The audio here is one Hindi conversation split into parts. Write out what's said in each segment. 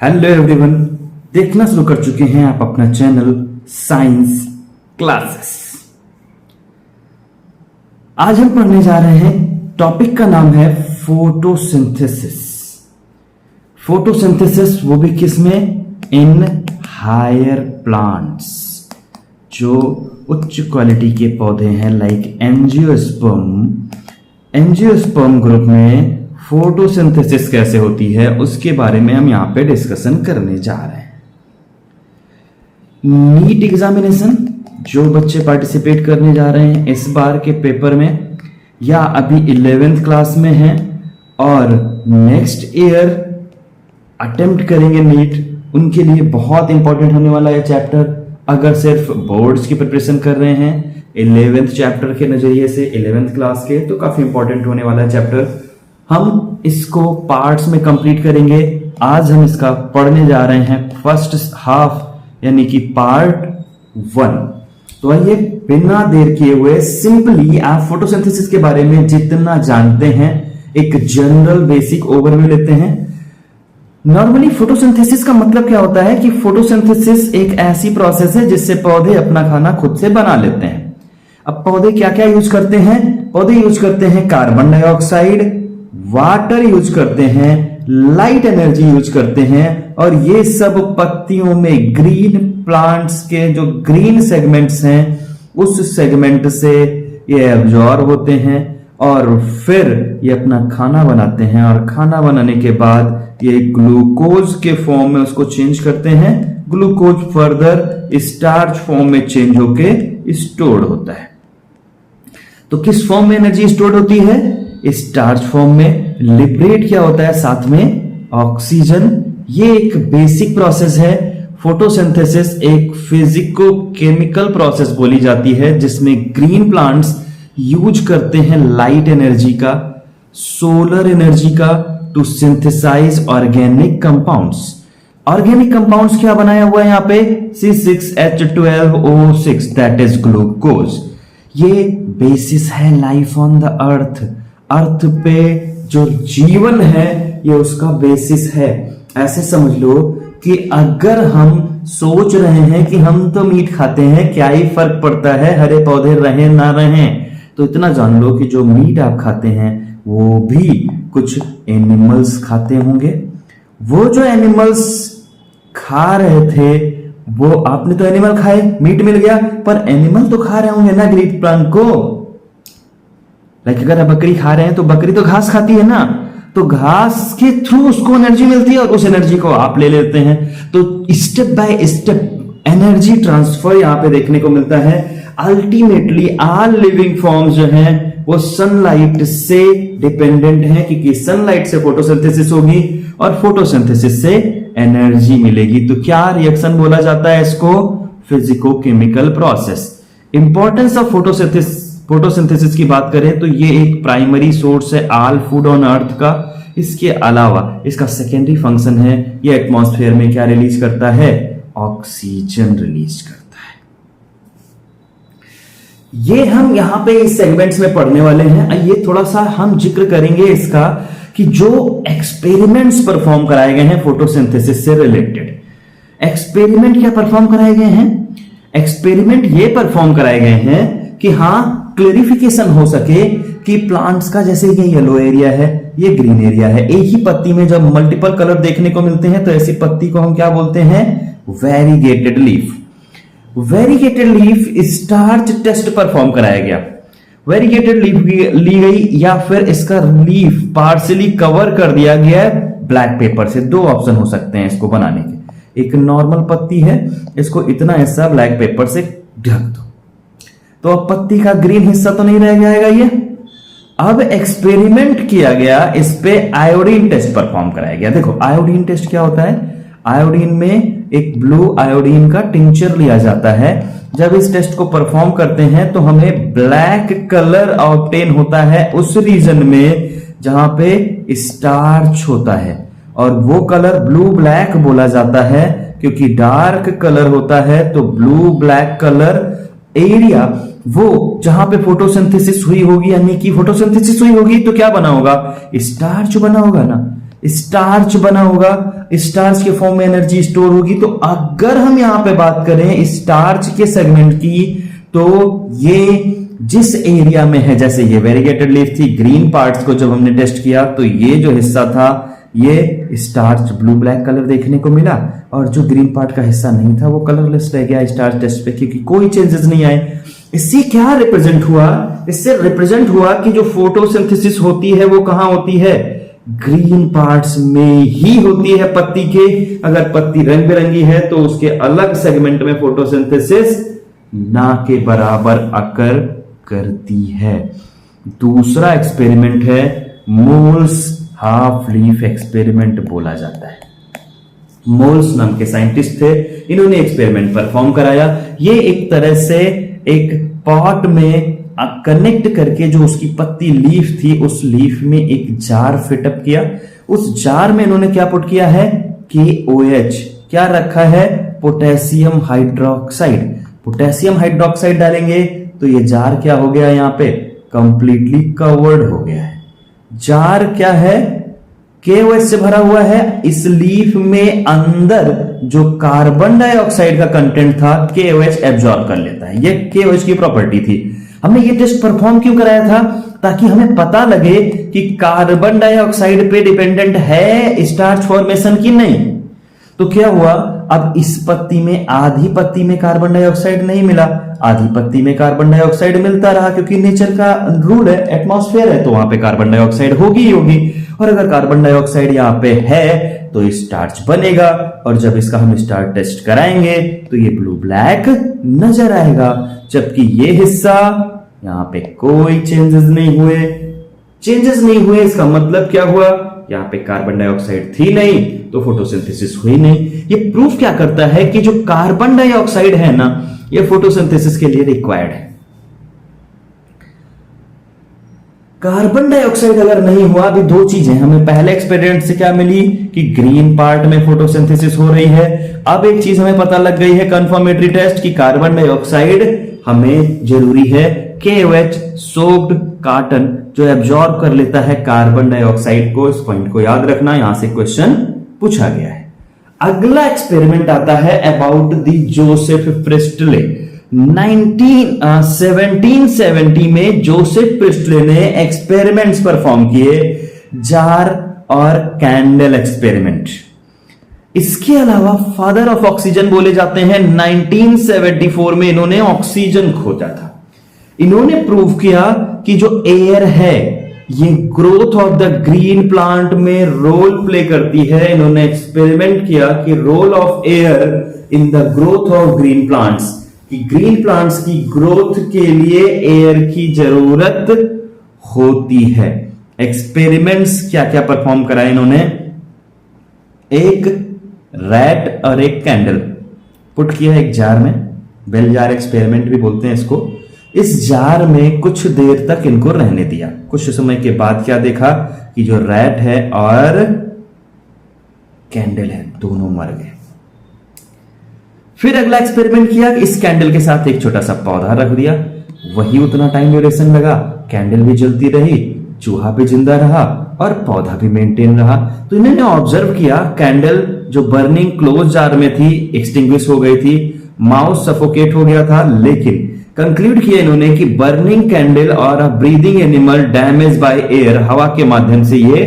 हेलो एवरीवन, देखना शुरू कर चुके हैं आप अपना चैनल साइंस क्लासेस। आज हम पढ़ने जा रहे हैं, टॉपिक का नाम है फोटोसिंथेसिस। फोटोसिंथेसिस वो भी किसमें? इन हायर प्लांट्स, जो उच्च क्वालिटी के पौधे हैं लाइक एंजियोस्पर्म। एंजियोस्पर्म ग्रुप में फोटोसिंथेसिस कैसे होती है उसके बारे में हम यहां पे डिस्कशन करने जा रहे हैं। नीट एग्जामिनेशन जो बच्चे पार्टिसिपेट करने जा रहे हैं इस बार के पेपर में, या अभी 11th क्लास में हैं और नेक्स्ट ईयर अटेम्प्ट करेंगे नीट, उनके लिए बहुत इंपॉर्टेंट होने वाला है चैप्टर। अगर सिर्फ बोर्ड्स की प्रिपरेशन कर रहे हैं 11th चैप्टर के नजरिए से, 11th क्लास के, तो काफी इंपॉर्टेंट होने वाला है चैप्टर। हम इसको पार्ट्स में कंप्लीट करेंगे। आज हम इसका पढ़ने जा रहे हैं फर्स्ट हाफ यानी कि पार्ट 1। तो आइए बिना देर किए हुए सिंपली आप फोटोसिंथेसिस के बारे में जितना जानते हैं एक जनरल बेसिक ओवरव्यू लेते हैं। नॉर्मली फोटोसिंथेसिस का मतलब क्या होता है कि फोटोसिंथेसिस एक ऐसी प्रोसेस है जिससे पौधे अपना खाना खुद से बना लेते हैं। अब पौधे क्या क्या यूज करते हैं? पौधे यूज करते हैं कार्बन डाइऑक्साइड, वाटर यूज करते हैं, लाइट एनर्जी यूज करते हैं, और ये सब पत्तियों में ग्रीन प्लांट्स के जो ग्रीन सेगमेंट्स हैं उस सेगमेंट से ये एब्जॉर्ब होते हैं और फिर ये अपना खाना बनाते हैं, और खाना बनाने के बाद ये ग्लूकोज के फॉर्म में उसको चेंज करते हैं। ग्लूकोज फर्दर स्टार्च फॉर्म में चेंज होके स्टोर्ड होता है। तो किस फॉर्म में एनर्जी स्टोर्ड होती है? स्टार्च फॉर्म में। लिबरेट क्या होता है? साथ में ऑक्सीजन। ये एक बेसिक प्रोसेस है। फोटोसिंथेसिस एक फिजिको केमिकल प्रोसेस बोली जाती है जिसमें ग्रीन प्लांट्स यूज करते हैं लाइट एनर्जी का, सोलर एनर्जी का to synthesise organic compounds. Organic compounds क्या बनाया हुआ है यहाँ पे? C6H12O6 that is glucose. ये बेसिस है life on the earth. Earth पे जो जीवन है ये उसका बेसिस है। ऐसे समझ लो कि अगर हम सोच रहे हैं कि हम तो मीट खाते हैं, क्या ही फर्क पड़ता है हरे पौधे रहें ना रहें, तो इतना जान लो कि जो मीट आप खाते हैं वो भी कुछ एनिमल्स खाते होंगे। वो जो एनिमल्स खा रहे थे वो आपने तो एनिमल खाए, मीट मिल गया, पर एनिमल तो खा रहे होंगे ना ग्रीन प्लांट को। लाइक अगर आप बकरी खा रहे हैं तो बकरी तो घास खाती है ना, तो घास के थ्रू उसको एनर्जी मिलती है और उस एनर्जी को आप ले लेते हैं। तो step by step energy transfer यहां पे देखने को मिलता है। अल्टीमेटली ऑल लिविंग फॉर्म्स जो हैं वो सनलाइट से डिपेंडेंट हैं, क्योंकि सनलाइट से फोटोसिंथेसिस होगी और फोटोसिंथेसिस से एनर्जी मिलेगी। तो क्या रिएक्शन बोला जाता है इसको? Physico chemical process. Importance of photosynthesis की बात करें तो ये एक प्राइमरी सोर्स है ऑल फूड ऑन अर्थ का। इसके अलावा इसका सेकेंडरी फंक्शन है, ये एटमॉस्फेयर में क्या रिलीज करता है? ऑक्सीजन रिलीज करता है। ये हम यहां पे इस सेगमेंट्स में पढ़ने वाले हैं। ये थोड़ा सा हम जिक्र करेंगे इसका कि जो एक्सपेरिमेंट्स परफॉर्म कराए गए हैं फोटोसिंथेसिस से रिलेटेड। एक्सपेरिमेंट क्या परफॉर्म कराए गए हैं? एक्सपेरिमेंट ये परफॉर्म कराए गए हैं कि हाँ क्लेरिफिकेशन हो सके कि प्लांट्स का, जैसे ये येलो एरिया है, ये ग्रीन एरिया है, एक ही पत्ती में जब मल्टीपल कलर देखने को मिलते हैं तो ऐसी पत्ती को हम क्या बोलते हैं? Variegated leaf. Variegated leaf starch test perform कराया गया। वेरीगेटेड लीफ ली गई या फिर इसका लीफ पार्शियली कवर कर दिया गया ब्लैक पेपर से। दो ऑप्शन हो सकते हैं इसको बनाने के। एक नॉर्मल पत्ती है, इसको इतना हिस्सा ब्लैक पेपर से ढक दो तो अब पत्ती का ग्रीन हिस्सा तो नहीं रह जाएगा ये। अब एक्सपेरिमेंट किया गया, इस पे आयोडीन टेस्ट परफॉर्म कराया गया। देखो आयोडीन टेस्ट क्या होता है? आयोडीन में एक ब्लू आयोडीन का टिंचर लिया जाता है। जब इस टेस्ट को परफॉर्म करते हैं तो हमें ब्लैक कलर ऑब्टेन होता है उस रीजन में जहां पे स्टार्च होता है, और वो कलर ब्लू ब्लैक बोला जाता है क्योंकि डार्क कलर होता है। तो ब्लू ब्लैक कलर एरिया वो जहां पे फोटोसिंथेसिस हुई होगी, यानी कि फोटोसिंथेसिस हुई होगी तो क्या बना होगा? स्टार्च बना होगा ना। स्टार्च बना होगा, स्टार्च के फॉर्म में एनर्जी स्टोर होगी। तो अगर हम यहां पे बात करें स्टार्च के सेगमेंट की, तो ये जिस एरिया में है, जैसे ये वेरीगेटेड लीफ थी, ग्रीन पार्ट्स को जब हमने टेस्ट किया तो ये जो हिस्सा था ये स्टार्च ब्लू ब्लैक कलर देखने को मिला, और जो ग्रीन पार्ट का हिस्सा नहीं था वो कलरलेस रह गया स्टार्च टेस्ट पे, क्योंकि कोई चेंजेस नहीं आए। इससे क्या रिप्रेजेंट हुआ? इससे रिप्रेजेंट हुआ कि जो फोटोसिंथेसिस होती है वो कहां होती है? ग्रीन पार्ट्स में ही होती है पत्ती के। अगर पत्ती रंग बिरंगी है तो उसके अलग सेगमेंट में फोटोसिंथेसिस ना के बराबर अकर करती है। दूसरा एक्सपेरिमेंट है मोल्स हाफ लीफ एक्सपेरिमेंट बोला जाता है। मोल्स नाम के साइंटिस्ट थे, इन्होंने एक्सपेरिमेंट परफॉर्म कराया। ये एक तरह से एक पॉट में कनेक्ट करके जो उसकी पत्ती लीफ थी उस लीफ में एक जार फिटअप किया। उस जार में इन्होंने क्या पुट किया है? KOH। क्या रखा है? Potassium hydroxide. पोटेशियम हाइड्रोक्साइड डालेंगे तो ये जार क्या हो गया? यहां पे कंप्लीटली कवर्ड हो गया है। जार क्या है? KOH से भरा हुआ है। इस लीफ में अंदर जो कार्बन डाइऑक्साइड का कंटेंट था KOH एब्जॉर्ब कर लेता है। ये KOH की प्रॉपर्टी थी। हमने ये टेस्ट परफॉर्म क्यों कराया था? ताकि हमें पता लगे कि कार्बन डाइऑक्साइड पे डिपेंडेंट है स्टार्च फॉर्मेशन की नहीं। तो क्या हुआ? अब इस पत्ती में आधी पत्ती में कार्बन डाइऑक्साइड नहीं मिला, आधी पत्ती में कार्बन डाइऑक्साइड मिलता रहा, क्योंकि नेचर का रूल है, एटमॉस्फेयर है, तो वहां पे कार्बन डाइऑक्साइड होगी ही होगी। और अगर कार्बन डाइऑक्साइड यहाँ पे है तो स्टार्च बनेगा, और जब इसका हम स्टार्च टेस्ट कराएंगे तो ये ब्लू ब्लैक नजर आएगा। जबकि ये हिस्सा यहाँ पे कोई चेंजेस नहीं हुए। चेंजेस नहीं हुए इसका मतलब क्या हुआ? यहाँ पे कार्बन डाइऑक्साइड थी नहीं तो फोटोसिंथेसिस हुई नहीं। ये प्रूफ क्या करता है कि जो कार्बन डाइऑक्साइड है ना, ये फोटोसिंथेसिस के लिए रिक्वायर्ड है। कार्बन डाइऑक्साइड अगर नहीं हुआ, अभी दो चीजें हमें पहले एक्सपेरिमेंट से क्या मिली कि ग्रीन पार्ट में फोटोसिंथेसिस हो रही है। अब एक चीज हमें पता लग गई है कंफर्मेटरी टेस्ट की कार्बन डाइऑक्साइड हमें जरूरी है KOH सोक्ड कॉटन जो एब्जॉर्ब कर लेता है कार्बन डाइऑक्साइड को। इस पॉइंट को याद रखना, यहां से क्वेश्चन पूछा गया है। अगला एक्सपेरिमेंट आता है अबाउट द जोसेफ प्रिस्टले। 1770 में जोसेफ प्रिस्टले ने एक्सपेरिमेंट्स परफॉर्म किए, जार और कैंडल एक्सपेरिमेंट। इसके अलावा फादर ऑफ ऑक्सीजन बोले जाते हैं। 1974 में इन्होंने ऑक्सीजन खोजा था। इन्होंने प्रूव किया कि जो एयर है ये growth of the green plant में रोल प्ले करती है। इन्होंने एक्सपेरिमेंट किया कि role of air in the growth of green plants, कि ग्रीन प्लांट्स की ग्रोथ के लिए एयर की जरूरत होती है। एक्सपेरिमेंट्स क्या क्या परफॉर्म कराए इन्होंने? एक रैट और एक कैंडल पुट किया एक जार में, बेल जार एक्सपेरिमेंट भी बोलते हैं इसको। इस जार में कुछ देर तक इनको रहने दिया। कुछ समय के बाद क्या देखा कि जो रैट है और कैंडल है दोनों मर गए। फिर अगला एक्सपेरिमेंट किया कि इस कैंडल के साथ एक छोटा सा पौधा रख दिया, वही उतना टाइम ड्यूरेशन लगा, कैंडल भी जलती रही, चूहा भी जिंदा रहा और पौधा भी मेंटेन रहा। तो इन्होंने ऑब्जर्व किया कैंडल जो बर्निंग क्लोज जार में थी एक्सटिंग्विश हो गई थी, माउस सफोकेट हो गया था, लेकिन कंक्लूड किया इन्होंने कि बर्निंग कैंडल और breathing animal damage by air, हवा के माध्यम से ये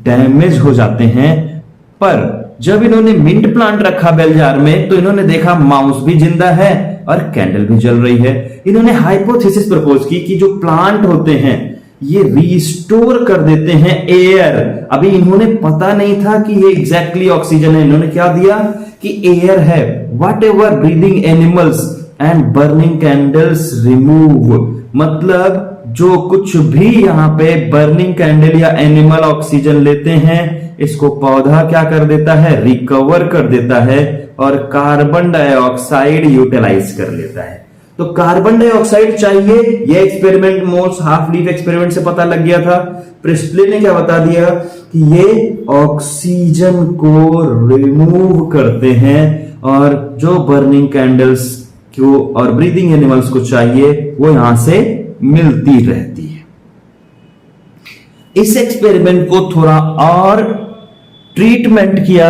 डैमेज हो जाते हैं। पर जब इन्होंने मिंट प्लांट रखा बेल जार में तो इन्होंने देखा माउस भी जिंदा है और कैंडल भी जल रही है। इन्होंने हाइपोथेसिस प्रपोज की कि जो प्लांट होते हैं ये रिस्टोर कर देते हैं एयर। अभी इन्होंने पता नहीं था कि ये एग्जैक्टली ऑक्सीजन है, इन्होंने क्या दिया कि एयर है। What ever breathing animals and burning candles remove, मतलब जो कुछ भी यहां पे बर्निंग कैंडल या एनिमल ऑक्सीजन लेते हैं इसको पौधा क्या कर देता है? रिकवर कर देता है और कार्बन डाइऑक्साइड यूटिलाइज कर लेता है। तो कार्बन डाइऑक्साइड चाहिए, यह experiment moles half leaf experiment से पता लग गया था। प्रिस्टले ने क्या बता दिया कि ये ऑक्सीजन को रिमूव करते हैं और जो बर्निंग कैंडल्स को और ब्रीदिंग एनिमल्स को चाहिए वो यहां से मिलती रहती है। इस एक्सपेरिमेंट को थोड़ा और ट्रीटमेंट किया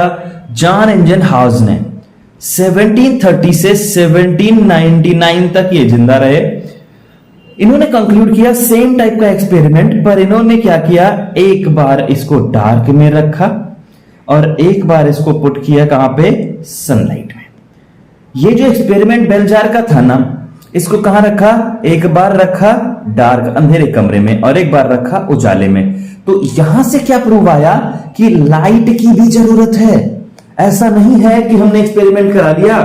जॉन एंजनहाउस ने। 1730 से 1799 तक ये जिंदा रहे। इन्होंने कंक्लूड किया सेम टाइप का एक्सपेरिमेंट, पर इन्होंने क्या किया, एक बार इसको डार्क में रखा और एक बार इसको पुट किया कहां पे, सनलाइट में। ये जो एक्सपेरिमेंट बेल जार का था ना, इसको कहां रखा, एक बार रखा डार्क अंधेरे कमरे में और एक बार रखा उजाले में। तो यहां से क्या प्रूव आया कि लाइट की भी जरूरत है। ऐसा नहीं है कि हमने एक्सपेरिमेंट करा दिया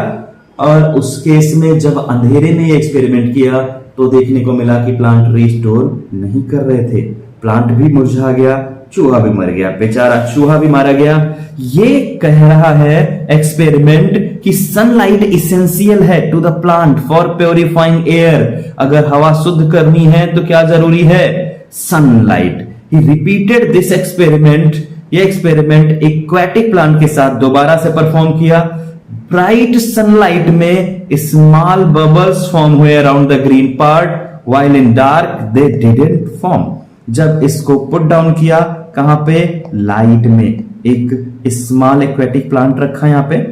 और उस केस में जब अंधेरे में एक्सपेरिमेंट किया तो देखने को मिला कि प्लांट रिस्टोर नहीं कर रहे थे, प्लांट भी मुरझा गया, चूहा भी मर गया, बेचारा चूहा भी मारा गया। ये कह रहा है एक्सपेरिमेंट कि सनलाइट इसेंशियल है to the plant for purifying air. अगर हवा शुद्ध करनी है तो क्या जरूरी है, sunlight. He repeated this experiment. ये एक्सपेरिमेंट एक्वाटिक प्लांट के साथ दोबारा से परफॉर्म किया। ब्राइट सनलाइट में स्मॉल बबल्स फॉर्म हुए around the green part, while in dark they didn't form. जब इसको पुट डाउन किया कहां पे, लाइट में, एक स्मॉल एक्वेटिक प्लांट रखा यहां पे,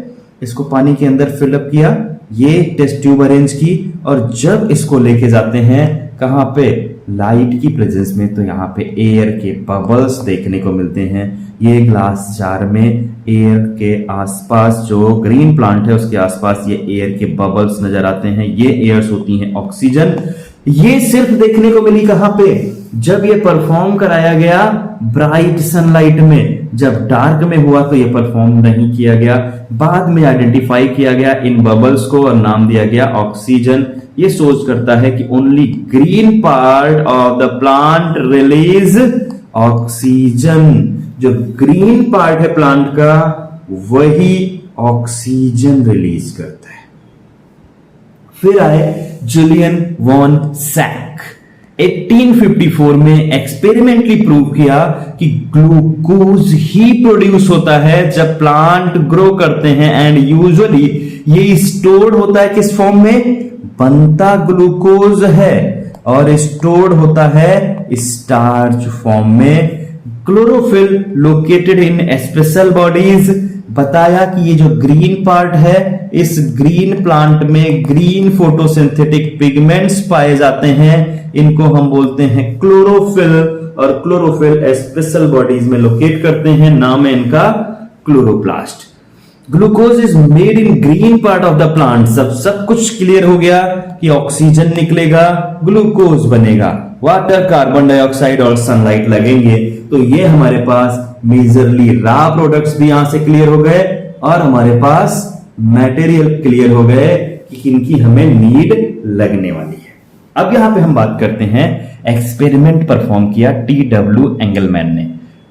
इसको पानी के अंदर फिलअप किया, ये टेस्ट ट्यूब अरेंज की और जब इसको लेके जाते हैं कहां पे, लाइट की प्रेजेंस में, तो यहां पे एयर के बबल्स देखने को मिलते हैं। ये ग्लास जार में एयर के आसपास, जो ग्रीन प्लांट है उसके आसपास ये एयर के बबल्स नजर आते हैं। ये एयर्स होती हैं ऑक्सीजन। ये सिर्फ देखने को मिली कहां पे, जब ये परफॉर्म कराया गया ब्राइट सनलाइट में। जब डार्क में हुआ तो ये परफॉर्म नहीं किया गया। बाद में आइडेंटिफाई किया गया इन बबल्स को और नाम दिया गया ऑक्सीजन। ये सोच करता है कि only green part of the plant release oxygen. जो ग्रीन पार्ट है प्लांट का वही ऑक्सीजन रिलीज करता है। फिर आए जुलियन वॉन सैक। 1854 में एक्सपेरिमेंटली प्रूव किया कि ग्लूकोज ही प्रोड्यूस होता है जब प्लांट ग्रो करते हैं एंड यूजुअली ये स्टोर्ड होता है किस फॉर्म में, बनता ग्लूकोज है और स्टोर्ड होता है स्टार्च फॉर्म में। Chlorophyll located in special bodies. बताया कि ये जो ग्रीन पार्ट है, इस ग्रीन प्लांट में ग्रीन फोटोसिंथेटिक पिगमेंट्स पाए जाते हैं, इनको हम बोलते हैं क्लोरोफिल, और क्लोरोफिल स्पेशल बॉडीज में लोकेट करते हैं, नाम है इनका chloroplast. Glucose is made in green part of the plant. सब कुछ क्लियर हो गया कि ऑक्सीजन निकलेगा, ग्लूकोज बनेगा, वाटर, कार्बन डाइऑक्साइड और सनलाइट लगेंगे। तो ये हमारे पास मेजरली रॉ प्रोडक्ट्स भी यहां से क्लियर हो गए और हमारे पास मटेरियल क्लियर हो गए कि इनकी हमें नीड लगने वाली है। अब यहां पे हम बात करते हैं, एक्सपेरिमेंट परफॉर्म किया TW एंगलमैन ने।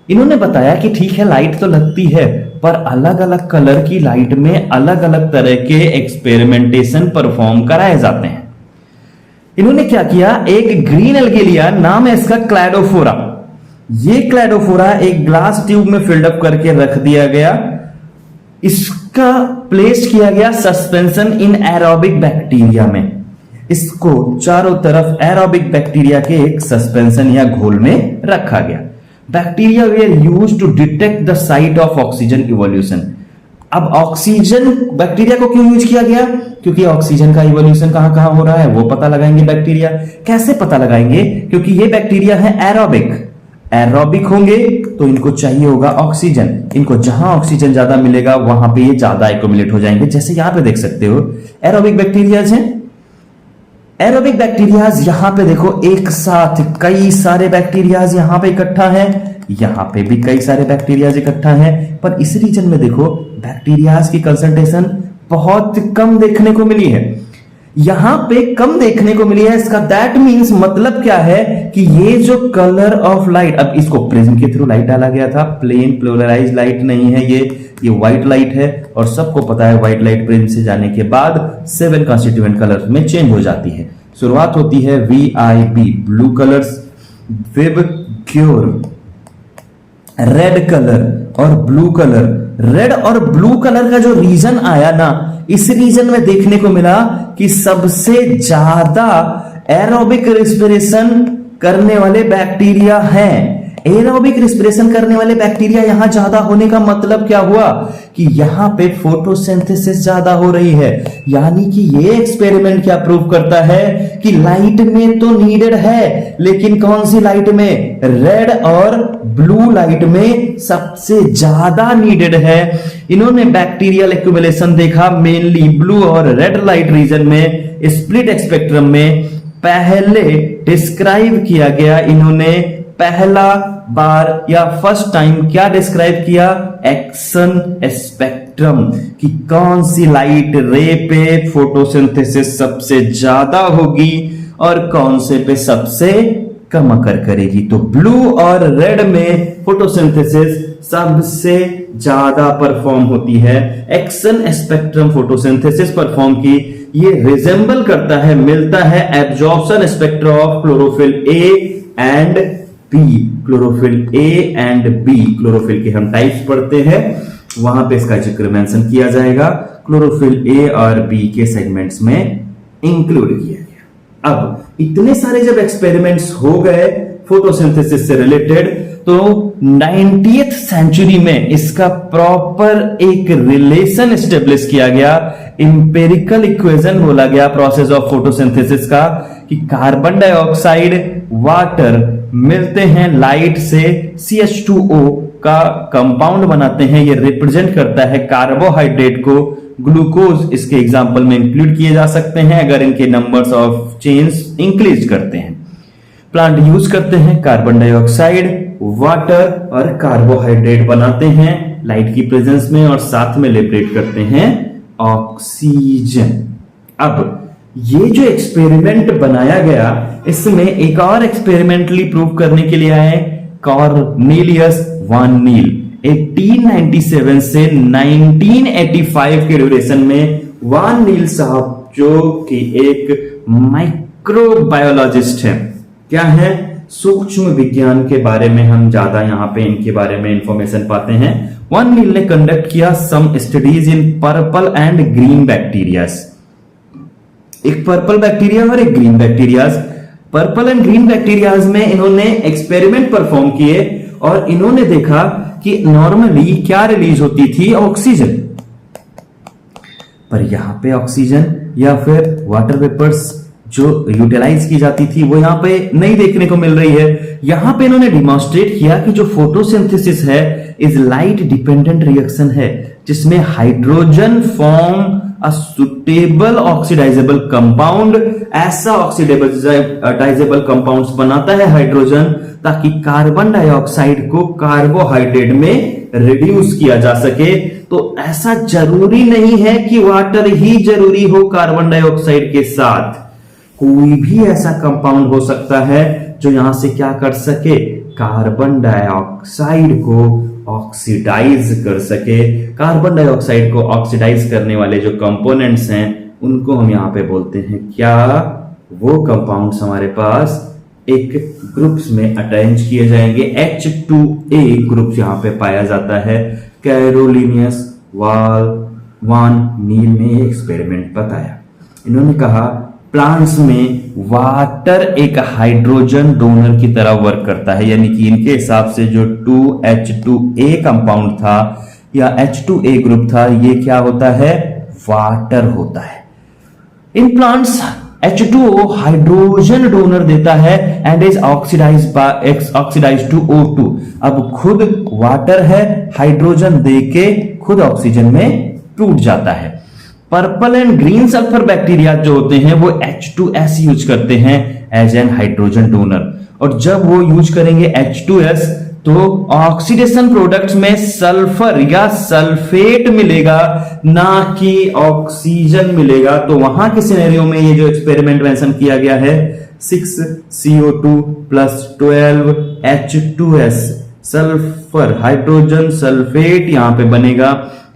इन्होंने बताया कि ठीक है लाइट तो लगती है, पर अलग अलग कलर की लाइट में अलग अलग तरह के एक्सपेरिमेंटेशन परफॉर्म कराए जाते हैं। इन्होंने क्या किया, एक ग्रीन एल्गी लिया, नाम है इसका क्लैडोफोरा। ये क्लैडोफोरा एक ग्लास ट्यूब में फिल्ड अप करके रख दिया गया। इसका प्लेस किया गया सस्पेंशन इन एरोबिक बैक्टीरिया में। इसको चारों तरफ एरोबिक बैक्टीरिया के एक सस्पेंशन या घोल में रखा गया। Bacteria were used to detect the site of oxygen evolution. अब ऑक्सीजन, बैक्टीरिया को क्यों यूज किया गया, क्योंकि ऑक्सीजन का इवोल्यूशन कहां कहां हो रहा है वो पता लगाएंगे बैक्टीरिया। कैसे पता लगाएंगे, क्योंकि ये बैक्टीरिया है एरोबिक। एरोबिक होंगे तो इनको चाहिए होगा ऑक्सीजन। इनको जहां ऑक्सीजन ज्यादा मिलेगा वहां पे ये ज्यादा एक्युमुलेट हो जाएंगे। जैसे यहां पे देख सकते हो एरोबिक बैक्टीरियाज हैं। एरोबिक बैक्टीरियाज यहां पे देखो एक साथ कई सारे बैक्टीरियाज यहां पे इकट्ठा है, यहां पे भी कई सारे बैक्टीरियाज इकट्ठा है, पर इस रीजन में देखो बैक्टीरियाज की कंसंट्रेशन बहुत कम देखने को मिली है। यहां पे कम देखने को मिली है, इसका दैट मींस मतलब क्या है कि ये जो कलर ऑफ लाइट, अब इसको प्रिज्म के थ्रू लाइट डाला गया था, प्लेन पोलराइज लाइट नहीं है ये व्हाइट लाइट है, और सबको पता है व्हाइट लाइट प्रिज्म से जाने के बाद 7 कंस्टिट्यूएंट कलर्स में चेंज हो जाती है। शुरुआत होती है VIB blue colours, VIBGYOR red colour और ब्लू कलर। रेड और ब्लू कलर का जो रीजन आया ना, इस रीजन में देखने को मिला कि सबसे ज्यादा एरोबिक रेस्पिरेशन करने वाले बैक्टीरिया हैं। एरोबिक रिस्पिरेशन करने वाले बैक्टीरिया यहां ज्यादा होने का मतलब क्या हुआ कि यहां पे फोटोसिंथेसिस ज्यादा हो रही है। यानी कि ये एक्सपेरिमेंट क्या प्रूव करता है कि लाइट में तो नीडेड है, लेकिन कौन सी लाइट में, रेड और ब्लू लाइट में सबसे ज्यादा नीडेड है। इन्होंने बैक्टीरियल एक्यूमुलेशन देखा मेनली ब्लू और रेड लाइट रीजन में। स्प्लिट स्पेक्ट्रम में पहले डिस्क्राइब किया गया, इन्होंने पहला बार या फर्स्ट टाइम क्या डिस्क्राइब किया, एक्सन स्पेक्ट्रम, कि कौन सी लाइट रे पे फोटोसिंथेसिस सबसे ज्यादा होगी और कौन से पे सबसे कम अकर करेगी। तो ब्लू और रेड में फोटोसिंथेसिस सबसे ज्यादा परफॉर्म होती है। एक्सन स्पेक्ट्रम फोटोसिंथेसिस परफॉर्म की ये रिजेंबल करता है, मिलता है absorption spectra of chlorophyll A and B. Chlorophyll A and B, chlorophyll के हम टाइप्स पढ़ते हैं, वहां पे इसका जिक्र मेंशन किया जाएगा। क्लोरोफिल ए और बी के सेगमेंट्स में इंक्लूड किया गया। अब इतने सारे जब एक्सपेरिमेंट्स हो गए फोटोसिंथेसिस से रिलेटेड, तो 90th सेंचुरी में इसका प्रॉपर एक रिलेशन एस्टेब्लिश किया गया। इंपेरिकल इक्वेशन बोला गया प्रोसेस ऑफ फोटोसिंथेसिस का, कि कार्बन डाइऑक्साइड, वाटर मिलते हैं लाइट से, CH2O का कंपाउंड बनाते हैं। ये रिप्रेजेंट करता है कार्बोहाइड्रेट को। ग्लूकोज इसके एग्जांपल में इंक्लूड किए जा सकते हैं अगर इनके नंबर्स ऑफ चेन्स इंक्रीज करते हैं। प्लांट यूज करते हैं कार्बन डाइऑक्साइड, वाटर और कार्बोहाइड्रेट बनाते हैं लाइट की प्रेजेंस में और साथ में लिबरेट करते हैं ऑक्सीजन। अब ये जो एक्सपेरिमेंट बनाया गया, इसमें एक और एक्सपेरिमेंटली प्रूव करने के लिए आए कॉर्नेलियस वान नील। 1897 से 1985 के ड्यूरेशन में वान नील साहब, जो कि एक माइक्रोबायोलॉजिस्ट हैं, क्या है, सूक्ष्म विज्ञान के बारे में हम ज्यादा यहां पे इनके बारे में इंफॉर्मेशन पाते हैं। वान नील ने कंडक्ट किया some studies in purple and green bacterias. एक पर्पल बैक्टीरिया और एक green bacterias. Purple and green bacterias में इन्होंने एक्सपेरिमेंट परफॉर्म किए और इन्होंने देखा कि नॉर्मली क्या रिलीज होती थी, ऑक्सीजन, पर यहां पे ऑक्सीजन या फिर वाटर वेपर्स जो यूटिलाइज की जाती थी वो यहां पे नहीं देखने को मिल रही है। यहां पे इन्होंने डिमॉन्स्ट्रेट किया कि जो फोटोसिंथेसिस है इज लाइट डिपेंडेंट रिएक्शन है, जिसमें hydrogen form a suitable oxidisable compound. ऐसा ऑक्सीडाइजेबल कंपाउंड्स बनाता है हाइड्रोजन, ताकि कार्बन डाइऑक्साइड को कार्बोहाइड्रेट में रिड्यूस किया जा सके। तो ऐसा जरूरी नहीं है कि वाटर ही जरूरी हो कार्बन डाइऑक्साइड के साथ, कोई भी ऐसा कंपाउंड हो सकता है जो यहां से क्या कर सके, कार्बन डाइऑक्साइड को ऑक्सीडाइज कर सके। कार्बन डाइऑक्साइड को ऑक्सीडाइज करने वाले जो कंपोनेंट्स हैं उनको हम यहां पे बोलते हैं क्या, वो कंपाउंड्स हमारे पास एक ग्रुप्स में अरेंज किए जाएंगे। H2A ग्रुप यहां पे पाया जाता है। कैरोलिनियस वान नील ने एक्सपेरिमेंट बताया। इन्होंने कहा प्लांट्स में वाटर एक हाइड्रोजन डोनर की तरह वर्क करता है, यानी कि इनके हिसाब से जो 2H2A कंपाउंड था या H2A ग्रुप था, ये क्या होता है, वाटर होता है। In plants H2O hydrogen donor देता है and is oxidised to O2। अब खुद वाटर है, हाइड्रोजन देके खुद ऑक्सीजन में टूट जाता है। Purple and green sulphur bacteria जो होते हैं वो H2S यूज करते हैं एज एन हाइड्रोजन डोनर, और जब वो यूज करेंगे H2S तो ऑक्सीडेशन प्रोडक्ट्स में सल्फर या सल्फेट मिलेगा, ना कि ऑक्सीजन मिलेगा। तो वहां के सिनेरियो में ये जो एक्सपेरिमेंट मेंशन किया गया है 6CO2 + 12H2S, sulphur hydrogen sulphate यहां पे बनेगा,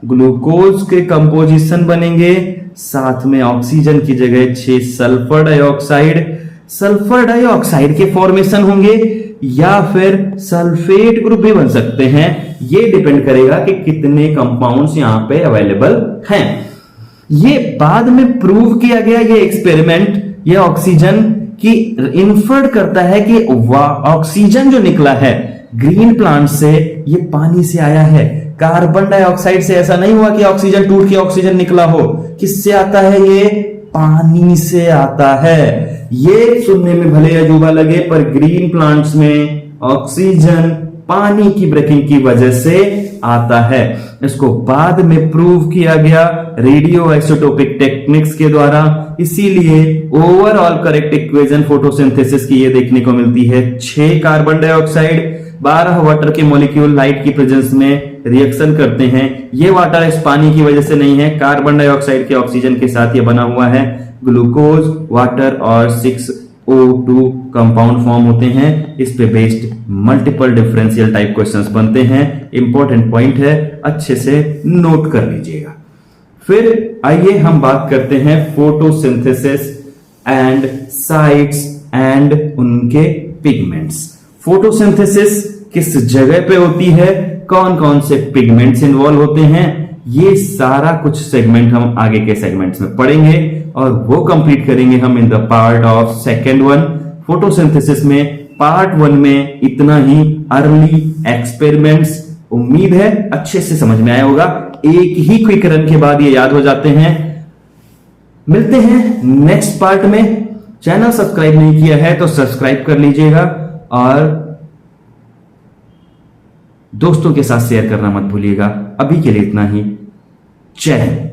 ग्लूकोज के कंपोजिशन बनेंगे, साथ में ऑक्सीजन की जगह 6 सल्फर डाइऑक्साइड। सल्फर डाइऑक्साइड के फॉर्मेशन होंगे या फिर सल्फेट ग्रुप भी बन सकते हैं, ये डिपेंड करेगा कि कितने कंपाउंड्स यहां पे अवेलेबल हैं। ये बाद में प्रूव किया गया ये एक्सपेरिमेंट, ये ऑक्सीजन की इन्फर्ड करता है कि ऑक्सीजन जो निकला है ग्रीन प्लांट से, ये पानी से आया है। कार्बन डाइऑक्साइड से ऐसा नहीं हुआ कि ऑक्सीजन टूट के ऑक्सीजन निकला हो। किससे आता है? ये पानी से आता है। ये सुनने में भले अजूबा लगे, पर ग्रीन प्लांट्स में ऑक्सीजन पानी की ब्रेकिंग की वजह से आता है। इसको बाद में प्रूव किया गया रेडियो आइसोटोपिक टेक्निक्स के द्वारा। इसीलिए ओवरऑल करेक्ट इक्वेशन फोटोसिंथेसिस की ये देखने को मिलती है 6 कार्बन डाइऑक्साइड, 12 वाटर के मॉलिक्यूल लाइट की प्रेजेंस में रिएक्शन करते हैं। ये वाटर इस पानी की वजह से नहीं है, कार्बन डाइऑक्साइड के ऑक्सीजन के साथ ये बना हुआ है। ग्लूकोज, वाटर और 6O2 कंपाउंड फॉर्म होते हैं। इस पे based multiple differential type questions बनते हैं। इंपॉर्टेंट पॉइंट है, अच्छे से नोट कर लीजिएगा। फिर आइए हम बात करते हैं फोटोसिंथेसिस एंड साइट्स एंड उनके पिगमेंट्स। फोटोसिंथेसिस किस जगह पे होती है, कौन कौन से पिगमेंट्स इन्वॉल्व होते हैं, ये सारा कुछ सेगमेंट हम आगे के सेगमेंट्स में पढ़ेंगे और वो कंप्लीट करेंगे हम in the part of second one. Photosynthesis में पार्ट 1 में इतना ही अर्ली एक्सपेरिमेंट्स। उम्मीद है अच्छे से समझ में आया होगा। एक ही क्विक रन के बाद ये याद हो जाते हैं। मिलते हैं नेक्स्ट पार्ट में। चैनल सब्सक्राइब नहीं किया है तो सब्सक्राइब कर लीजिएगा और दोस्तों के साथ शेयर करना मत भूलिएगा। अभी के लिए इतना ही। जय हिंद।